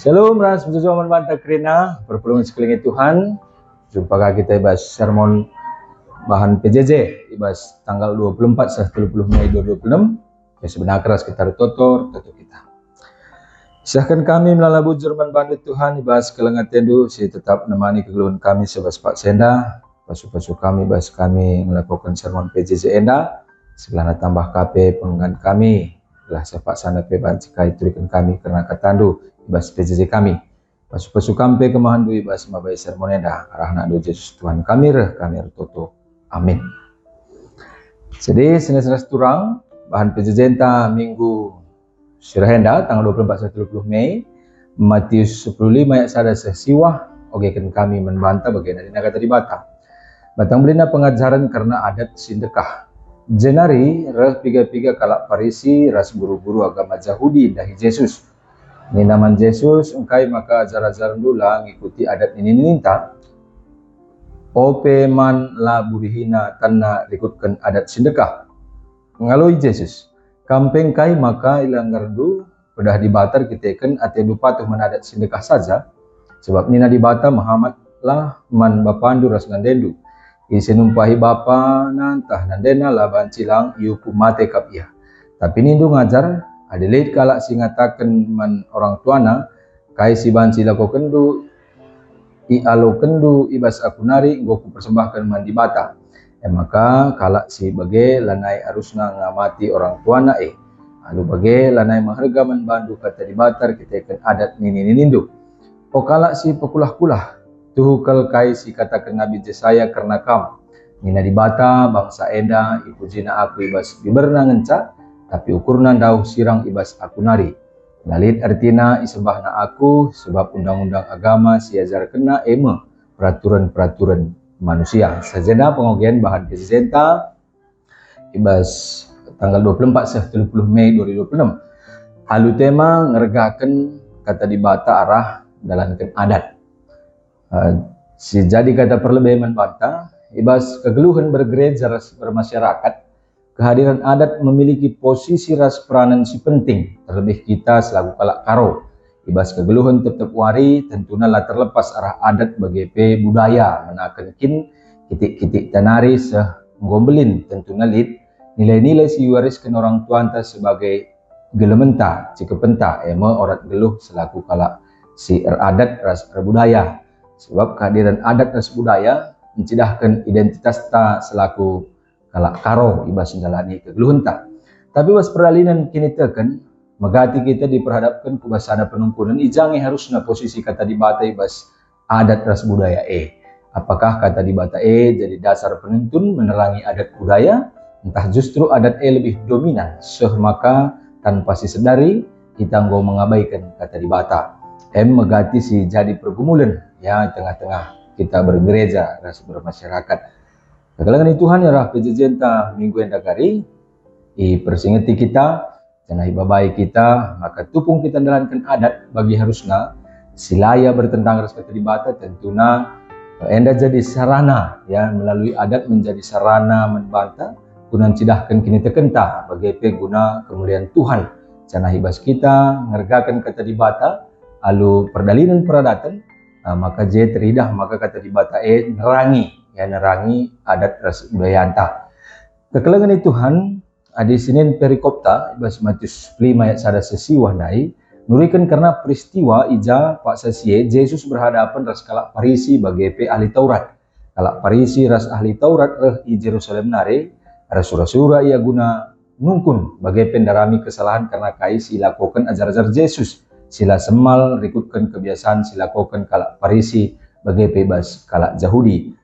Shalom, ras berjuang bantah kerina perpulungan sekeliling Tuhan. Jumpa kita ibas sermon bahan PJJ ibas tanggal 24/30 Mei 2026. Ya sebenarnya keras kita tutur kita. Silahkan kami melalui bujur bantu Tuhan ibas kelengat tendu si tetap menemani kegeluhan kami sebas Pak Senda. Pasu-pasu kami ibas kami melakukan sermon PJJ enda. Sebelah tambah KP penggan kami. Lah sepak sana peban cikai turikan kami karena katandu ibas PJJ kami. Pasu-pasu kampe kemahan du ibas mabai sermonenda arah nak do Yesus Tuhan kami toto. Amin. Jadi senes turang bahan PJJ enta minggu sirahenda tanggal 24/30 Mei Matius 10:5 ayat sada sesiwah ogekan kami membantah bagian dari kata dibata. Batang belina pengajaran karena adat sindekah. Jenari reh piga-piga kalak Parisi ras buru-buru agama Yahudi dahi Yesus. Ini naman Yesus engkai maka ajar-ajar dula ngikuti adat ini ninta. Ope man la burihina tanna rikutkan adat sindekah. Ngaloi Yesus. Kampeng kai maka ilang ngerdu pedah dibatar kiteken ate dupa tuh menadat sindekah saja. Sebab nina dibata Muhammad lah man bapandu ras ngandendu. Isinumpahi bapa nantah nandena laban cilang iupu mate kapia. Tapi nindu ngajar adelit kalak singataken man orang tuana kai si banci lako kendu i alo kendu ibas aku nari goku persembahkan man dibata. Maka kalak si bage lanai arusna ngamati orang tuana alu bage lanai maharga man bandu kata dibatar kita ikan adat nini nindu. O kalak si pekulah-kulah tuhukal kai si katakan Nabi Jesaya karena kam nina dibata bangsa eda ipujina aku ibas biberna ngenca tapi ukurna dauh sirang ibas aku nari lalit artina isebahna aku sebab undang-undang agama siajar kena peraturan-peraturan manusia. Sajena pengogian bahan kesenta ibas tanggal 24/30 Mei 2026 alu tema ngergaken kata dibata arah dalankan adat. Si jadi kata perlebihan bantah ibas kegeluhan bergereja ras bermasyarakat kehadiran adat memiliki posisi ras peranan si penting terlebih kita selaku kalak karo ibas kegeluhan tetap wari tentunya lah terlepas arah adat bagi budaya menakan kin kitik-kitik tanari gombelin tentunya lid nilai-nilai si wariskan orang tuanta sebagai gelementa jika penta orat geluh selaku kalak si adat ras budaya. Sebab kehadiran adat dan budaya mencidahkan identitas ta selaku kalak karo ibas menjalani kegeluhan ta. Tapi was peralinan kini teken megati kita diperhadapkan ke basana penungkunan ijangi harusnya posisi kata dibata ibas adat ras budaya Apakah kata dibata jadi dasar penuntun menerangi adat budaya entah justru adat lebih dominan maka tanpa disadari kita nggo mengabaikan kata dibata. Megati si jadi pergumulan ya tengah-tengah kita bergereja ras bermasyarakat. Kekalangan Tuhan ya rah pejejenta minggu yang dagari persingeti kita janah babai kita maka tupung kita dalankan adat bagi harusna silaya bertentang ras kata dibata tentunya enda jadi sarana ya melalui adat menjadi sarana membantah gunan cidahkan kini tekenta bagi guna kemuliaan Tuhan janah ibas kita ngergakan kata dibata alu perdalinan peradatan maka je teridah maka kata dibata nerangi adat ras budaya anta. Kekelangan Tuhan adi Senin perikopta ibas Matius 5 ayat sada sesiwah nai nurikan karena peristiwa ija Pak Sasie Yesus berhadapan ras kalak Parisi bagi ahli Taurat. Kalak Parisi ras ahli Taurat i Jerusalem nare rasura-sura ia guna nungkun bagi pendarami kesalahan karena kai silakukan ajar-ajar Yesus. Sila semal rikutkan kebiasaan silakukan kalak Parisi bagi bebas kalak Yahudi.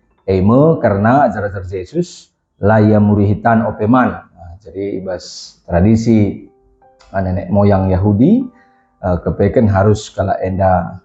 Karena ajar-ajar Yesus laya murihitan opeman. Jadi ibas tradisi nenek moyang Yahudi kepeken harus kalak enda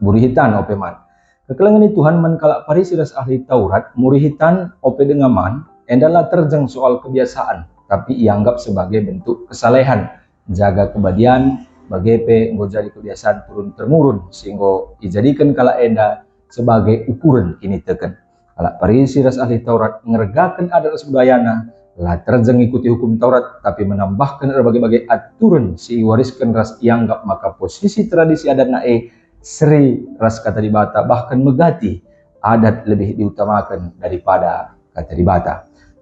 murihitan opeman. Kekelangan Tuhan man kalak Parisi ras ahli Taurat murihitan ope dengaman endalah terjang soal kebiasaan tapi ianggap sebagai bentuk kesalehan jaga kebadian bagi jadi kebiasaan turun-temurun sehingga dijadikan kala enda sebagai ukuran kini teken. Kala Parisi ras ahli Taurat ngergakan adat ras budayana lah terjeng ikuti hukum Taurat, tapi menambahkan berbagai-bagai aturan si wariskan ras ianggap, maka posisi tradisi adat nae seri ras kata dibata, bahkan megati adat lebih diutamakan daripada kata dibata.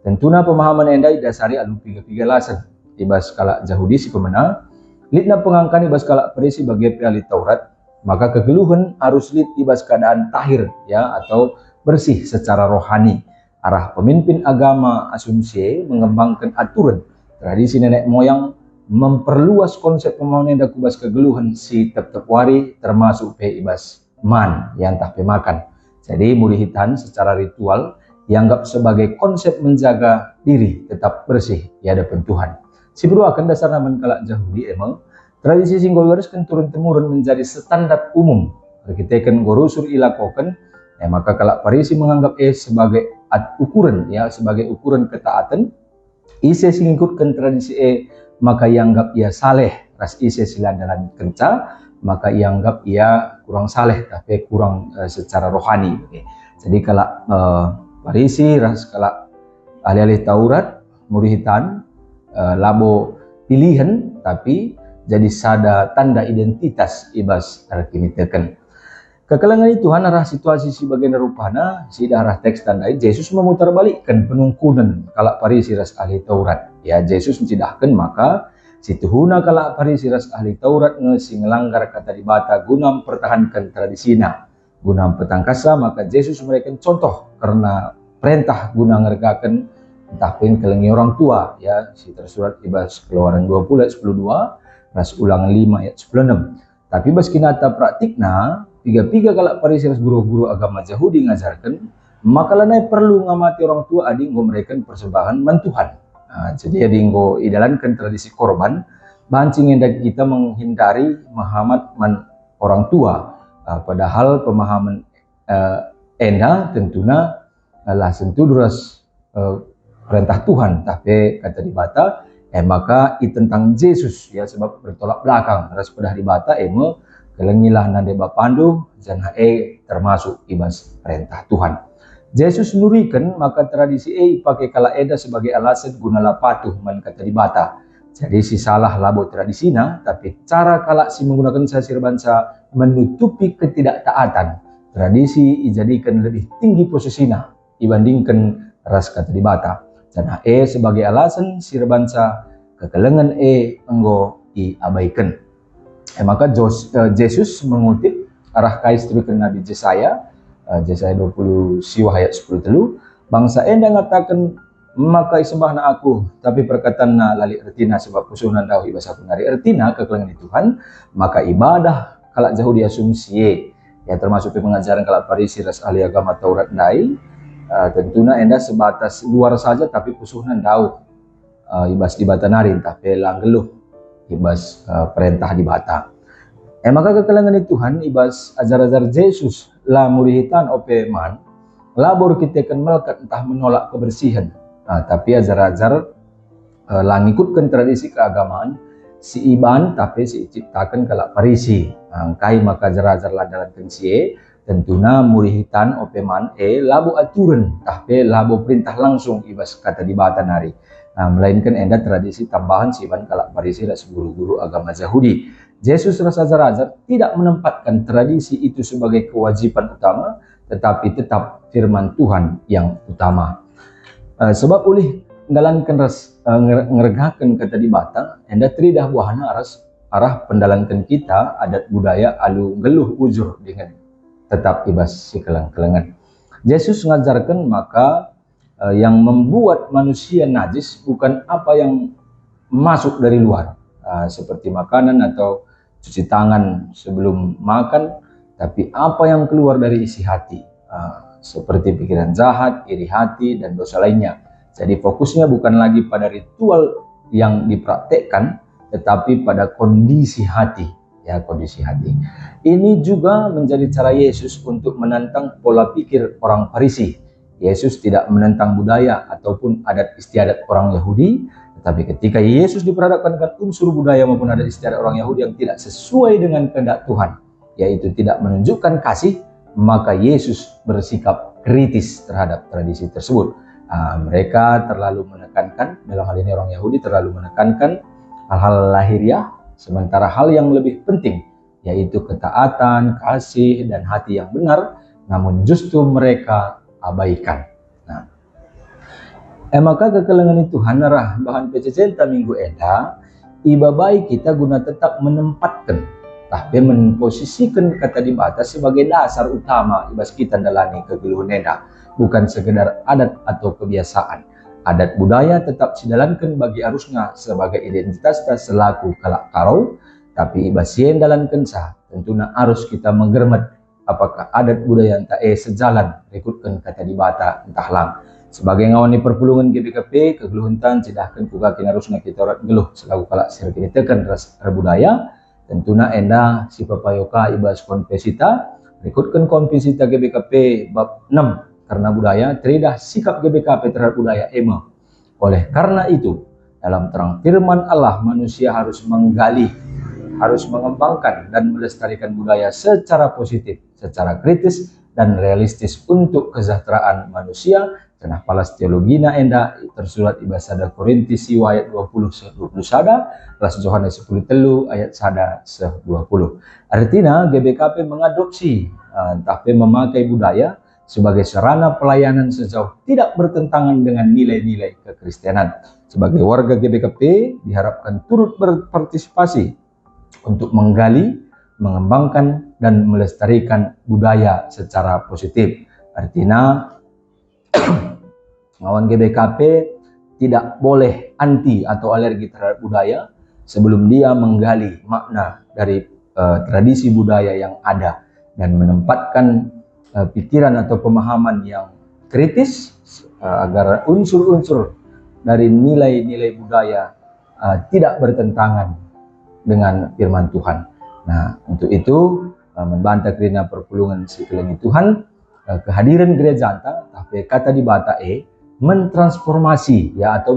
Tentunya pemahaman endai dasari alu piga-piga lasan ibas kala Yahudi si pemena litna pengangkani ibas kala Farisi bagi ahli Taurat, maka kegeluhan harus lit ibas keadaan tahir ya atau bersih secara rohani. Arah pemimpin agama asumsi mengembangkan aturan tradisi nenek moyang, memperluas konsep pemahaman yang dakubas kegeluhan si tetep wari termasuk pe ibas man yang tak makan. Jadi murihitan secara ritual dianggap sebagai konsep menjaga diri tetap bersih ya hadapan Tuhan. Si bro akan dasar naman kalak Yahudi emang tradisi singgol wariskan turun temurun menjadi standar umum. Kita kan gorusur ilakokan, maka kalak Farisi menganggap sebagai ukuran ya, sebagai ukuran ketaatan. Ise singikutkan tradisi maka ianggap ia saleh, ras ise silandalan kenca maka ianggap ia kurang saleh tapi kurang secara rohani. Jadi kalau Farisi ras kalau ahli-ahli Taurat murihitan labo pilihan tapi jadi sada tanda identitas ibas kini teken. Kekelangan itu arah situasi si bagian rupana si arah teks tandai Yesus memutarbalikkan penungkunan kalak Farisi ras ahli Taurat. Ya Yesus mencidahkan maka si tuhuna kalak Farisi ras ahli Taurat ngesi ngelanggar kata dibata guna mempertahankan tradisina. Guna petangkasa maka Yesus memberikan contoh karena perintah guna ngergakan entah pun kelengi orang tua ya si tersurat ibas Keluaran 20 ayat 10:2 ras Ulangan 5 ayat 10:6. Tapi baskinata praktikna tiga-tiga kalak Farisi guru-guru agama Yahudi ngajarkan maka lanai perlu ngamati orang tua adinggo mereka persembahan mantuhan. Jadi adinggo idalankan tradisi korban bancing hendak kita menghindari mahamat orang tua. Padahal pemahaman enda tentunya lah sentuh duras perintah Tuhan tapi kata dibata maka tentang Yesus ya sebab bertolak belakang ras pedah dibata kelengilah nande bapandu jangan termasuk ibas perintah Tuhan. Yesus nurikan maka tradisi pakai kala eda sebagai alasan gunalah patuh man kata dibata. Jadi si salah labo tradisina tapi cara kala si menggunakan sasir bansa menutupi ketidaktaatan. Tradisi dijadikan lebih tinggi posisinya dibandingkan ras kata dibata. Jangan sebagai alasan sir bansa kekelengan enggo diabaikan. Maka Yesus mengutip arah kais tulisan Nabi Yesaya 20 siwah ayat 10 telu, bangsa enda ngatakan maka sembahna aku tapi perkataan na lali ertina sebab pusunan dahu ibas aku nari ertina kekelengan Tuhan, maka ibadah kalak jauh diasumsi ya termasuk pengajaran kalak Farisi ras ahli agama Taurat dai tentunya enda sebatas luar saja tapi pusunan dahu ibas dibata narin tapi langgeluh ibas perintah dibata. Maka kekelangan Tuhan ibas ajar-ajar Yesus lah murihitan opeman labor kita kan melekat entah menolak kebersihan. Tapi ajar-ajar lah ngikutkan tradisi keagamaan si iban tapi si ciptakan kalak Farisi. Kai maka ajar-ajar lah dalam tensie tentunya murihitan opeman labo aturan tapi labo perintah langsung ibas kata dibata nari. Melainkan enda tradisi tambahan siban kalak Farisi dan guru-guru agama Yahudi. Yesus rasa ajar-ajar tidak menempatkan tradisi itu sebagai kewajiban utama, tetapi tetap firman Tuhan yang utama. Sebab oleh mendalankan ngeregakan kata dibata, enda tridah buahana arah pendalankan kita adat budaya alu geluh ujur dengan tetap ibas si kelang-kelangan. Yesus mengajarkan maka yang membuat manusia najis bukan apa yang masuk dari luar seperti makanan atau cuci tangan sebelum makan, tapi apa yang keluar dari isi hati seperti pikiran jahat, iri hati dan dosa lainnya. Jadi fokusnya bukan lagi pada ritual yang dipraktekkan tetapi pada kondisi hati ya, kondisi hati. Ini juga menjadi cara Yesus untuk menantang pola pikir orang Farisi. Yesus tidak menentang budaya ataupun adat istiadat orang Yahudi, tetapi ketika Yesus diperhadapkan dengan unsur budaya maupun adat istiadat orang Yahudi yang tidak sesuai dengan kehendak Tuhan, yaitu tidak menunjukkan kasih, maka Yesus bersikap kritis terhadap tradisi tersebut. Mereka terlalu menekankan, dalam hal ini orang Yahudi terlalu menekankan hal-hal lahiriah, sementara hal yang lebih penting yaitu ketaatan, kasih, dan hati yang benar, namun justru mereka abaikan. Nah, maka kekelengan Tuhan arah bahan pececenta minggu eda, iba baik kita guna tetap menempatkan, tapi memposisikan kata di batas sebagai dasar utama ibas kita dalani kegeluhan eda, bukan sekedar adat atau kebiasaan. Adat budaya tetap sidalankan bagi arusnya sebagai identitas selaku kalak karau, tapi ibasien dalam kensa tentunya harus kita menggermet apakah adat budaya entah sejalan rekutkan kata di bata entah lang. Sebagai ngawani perpulungan GBKP kegeluhuntan cidahkan kugakin harusnya kita orang geluh selaku kalak sir kini tekan ras budaya tentunya enda si papayoka ibas konfesita rekutkan konfesita GBKP bab 6 karena budaya teridah sikap GBKP terhadap budaya ema. Oleh karena itu dalam terang firman Allah manusia harus menggali, harus mengembangkan dan melestarikan budaya secara positif, secara kritis dan realistis untuk kesejahteraan manusia. Cenah palas teologina enda tersurat ibasada Korintus ayat 20 sada, ras Yohanes 10 telu ayat sada 20. Artinya GBKP mengadopsi tapi memakai budaya sebagai sarana pelayanan sejauh tidak bertentangan dengan nilai-nilai kekristenan. Sebagai warga GBKP diharapkan turut berpartisipasi untuk menggali, mengembangkan, dan melestarikan budaya secara positif. Artinya, ngawan GBKP tidak boleh anti atau alergi terhadap budaya sebelum dia menggali makna dari tradisi budaya yang ada dan menempatkan pikiran atau pemahaman yang kritis agar unsur-unsur dari nilai-nilai budaya tidak bertentangan dengan firman Tuhan. Nah, untuk itu membantah kerana perpulungan sekeliling Tuhan, kehadiran gereja anta, tapi kata di bata mentransformasi ya atau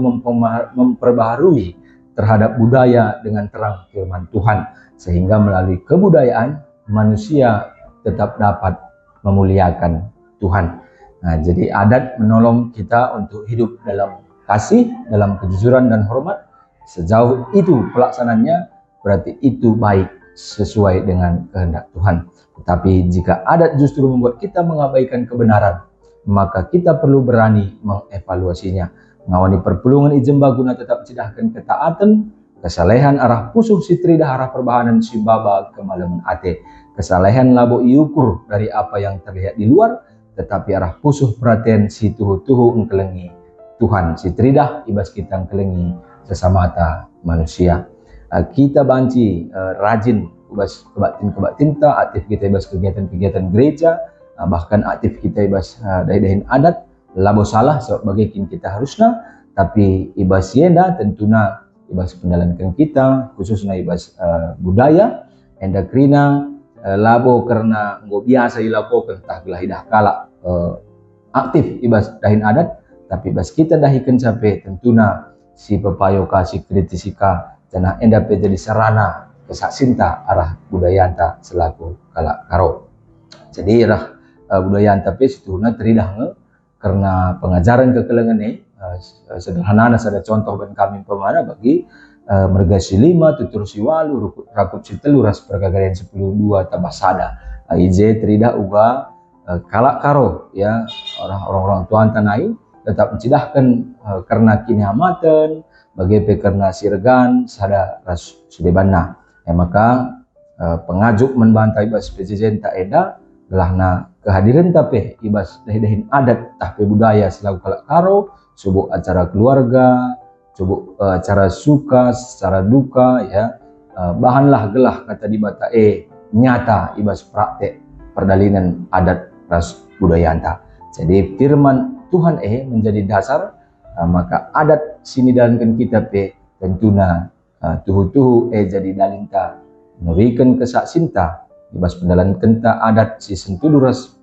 memperbaharui terhadap budaya dengan terang firman Tuhan, sehingga melalui kebudayaan manusia tetap dapat memuliakan Tuhan. Nah, jadi adat menolong kita untuk hidup dalam kasih, dalam kejujuran dan hormat. Sejauh itu pelaksananya berarti itu baik sesuai dengan kehendak Tuhan. Tetapi jika adat justru membuat kita mengabaikan kebenaran, maka kita perlu berani mengevaluasinya. Ngawani perpulungan ijemba guna tetap cidahkan ketaatan, kesalehan arah pusuh si tridah arah perbahanan si baba kemalaman ate. Kesalehan labo iukur dari apa yang terlihat di luar, tetapi arah pusuh perhatian si tuhu-tuhu engkelengi Tuhan. Si tridah ibas kita engkelengi sesama manusia. Kita banci rajin ibas kebatin ta, aktif kita ibas kegiatan-kegiatan gereja, bahkan aktif kita ibas dahin adat, labo salah sebab bagikin kita harusnya, tapi ibas yenda tentunya ibas pendalankan kita, khususnya ibas budaya, enda krina labo karena nggak biasa ilakokan tah gelahidah kala aktif ibas dahin adat, tapi ibas kita dahikan sampai tentunya si pepayoka si kritisika dan enda jadi sarana kesaksinta arah budaya anta selaku kalak karo. Jadi arah budaya anta pe situna teridah karena pengajaran kekelengan ini sederhana ada contoh ben kami pemana bagi mergasi 5 tutur si walu rakut si telu ras pergagalan 10-2 tambah sada ije teridah uga kalak karo ya orang-orang tua anta naik tetap mencidahkan karena kini hamatan bagi karena sirgan sada ras sudebana maka pengajuk membantai ibas PJJ tak eda gelahna kehadiran tapi ibas dahin adat tapi budaya selaku kalak karo subuh acara keluarga subuh acara suka secara duka ya bahanlah gelah kata di bata nyata ibas praktek perdalinan adat ras budaya anta. Jadi firman Tuhan menjadi dasar maka adat sini dalamkan kita tentunya tuhu-tuhu jadi dalinta nurikan kesaksinta ibas pendalan kenta adat si sentuduras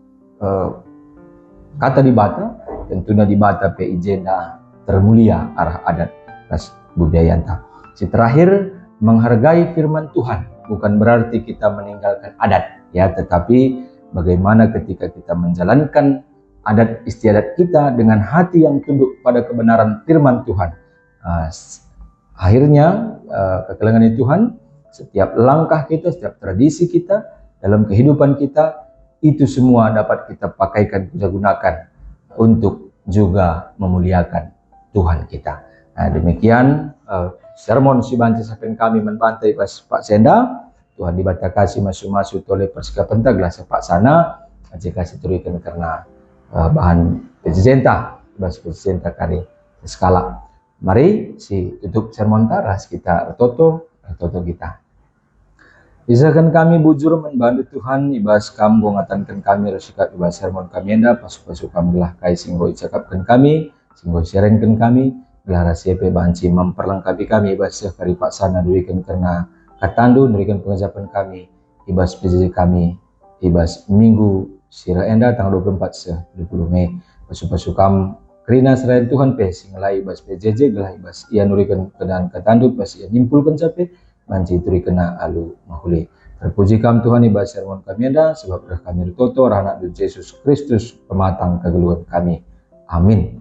kata di bata tentunya di bata ijenda termulia arah adat ras budaya anta. Si terakhir menghargai firman Tuhan bukan berarti kita meninggalkan adat ya, tetapi bagaimana ketika kita menjalankan adat istiadat kita dengan hati yang tunduk pada kebenaran firman Tuhan. Akhirnya kekelengan Tuhan, setiap langkah kita, setiap tradisi kita dalam kehidupan kita, itu semua dapat kita pakaikan, kita gunakan untuk juga memuliakan Tuhan kita. Nah, demikian sermon si banci saken kami membantai pas Pak Senda. Tuhan dibata kasih masuk-masuk oleh persikapan taglah sepak sana. Jika kasih turikan karena bahan pejenta, bahas pejenta kari skala. Mari si tutup sermon taras kita toto kita. Bisakan kami bujur membantu Tuhan, ibas kam ngatankan kami resikat ibas sermon kami enda pasuk-pasuk kami lah kai singgo cakapkan kami, singgo sharingkan kami, gelah rahasia banci memperlengkapi kami ibas kari pak sana durikan karena katandu durikan pengajapan kami, ibas PJJ kami, ibas minggu sira enda tanggal 24 20 Mei, pasuk-pasuk kam kerina serayan Tuhan pe singlai ibas PJJ gelah ibas ia nurikan keadaan katandu pas ia nyimpulkan sampai banci turi kena alu mahuli. Terpuji kam Tuhan ibas sermon kami ada sebab kami toto anak Yesus Kristus pematang kegeluhan kami. Amin.